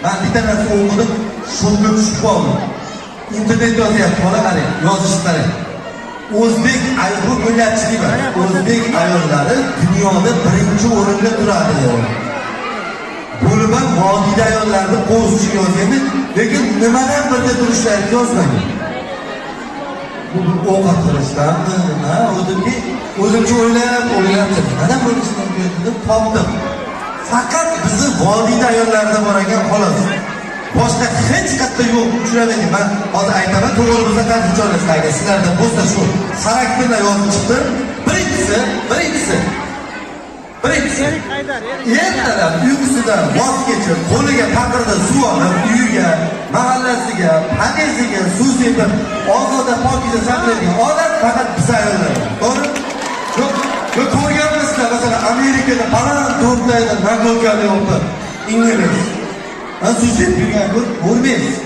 Ben bir tanesi o'qidim, shunga tushib qoldim. İnternet yozyapti, bola qarang, yozishlari. O'zbek ayol millatchiligi bor. O'zbek ayollari dunyoda birinchi o'rinda turadi deydi. Bo'lib ham vodiyda ayollarni qo'zishini yozganmi, lekin nimadan birda turishlarini yozmagan. Bu ovqat qilishdanmi, o'zimcha o'ylab nimadan bo'lishini deb topdim. Faqat bizni vodiyda ayollarda bor ekan, xolos. Boshqa hech qayerda yo'q, uchramagan. Men hozir aytaman, to'g'ri bo'lsa qancha joylashdi. Sizlarda bo'lsa shu xarakterlar yozib chiqdi. Birinchisi. Ertalab uyqusidan voz kechib, qo'liga taqirda suv olib, uyiga, mahallasiga, paneziga suv sepib, ozoda pokiza saqlaydigan odam faqat biz ayollar. To'g'ri? Yo'q, ko'rganmizlar, masalan, Amerikada baland to'playdi, nagonkali yo'qdi. Ingliz. Ben suv sepib yurgan ko'rmaysiz.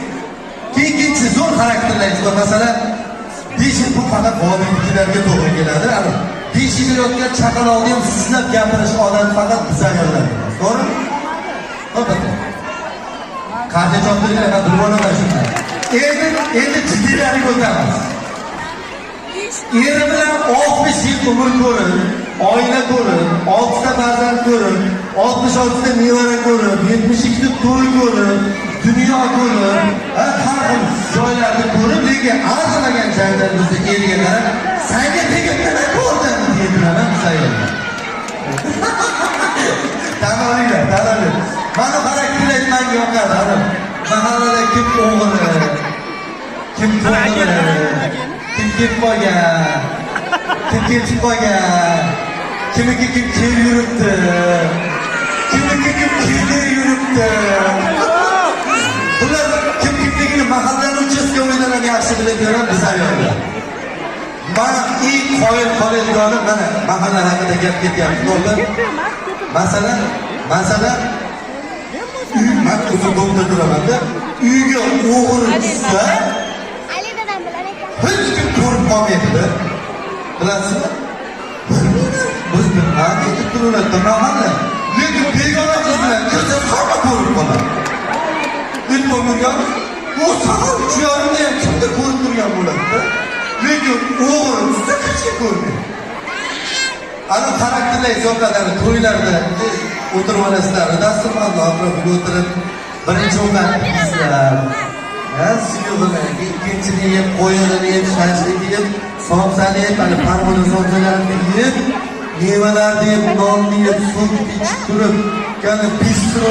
Ikkinchisi zo'r xarakterlaringiz bor. Masalan, 5 yil bu faqat vodiyliklarga to'g'ri keladi. 5 yil yotgan chaqaloqni ham sizlab gapirish odam faqat biz ayollar. To'g'ri? Albatta. Qancha choptiringlar, men bilib olaman shunday. Endi jiddiylariga o'tamiz. Eri bilan 60 yil umr ko'rib, oila ko'rib, 6 ta farzand ko'rib, 66 ta nevara ko'rib, 72 ta to'y ko'rib, dunyo ko'rib, har xil joylarni ko'rib, lekin arzmagan joylarimizda eriga qarab, senga tegib nima ko'rding deydilar, sayyorlar. Tan olinglar. Mana xarakterlar menga yoqadi. Mahallada kim o'g'ri, kim to'g'ri, kim ketib qolgan, kim ketib qolgan, kimniki kim kel yuribdi, kimniki kim kelda yuribdi. Bular kimligini mahallani uchastka o'yinlardan yaxshi bilib yurgan biz ayollar. Mana eng qoyil qoladiganim mana mahalla haqida gap ketyapti. To'g'ri? Masalan, men o'zim domda turaman-da, uyga o'g'ri tushsa, hech kim ko'rib qolmaydi. Bilasizmi? Biz aytib turibdi mahalla. Lekin begona qiz bilan kirsa hamma ko'rib qoladi. Bilmagan, o sahar uchiyorimda ham kimdir ko'rib turgan bo'ladi. Lekin o'g'ri tushsa hech kim ko'rmaydi. Ana xarakterlar zo'rqadar to'ylarda o'tirib olasizlar, dasturxonda o'tirib, birinchi ovqatni yeysiz. Suyug'ini, ikkinchini yeb, qo'yinini yeb, shashlikni yeb, somsani yeb, parvona somsalarini yeb, mevalarni yeb, nonni yeb, suvni ichib turib, yana bistro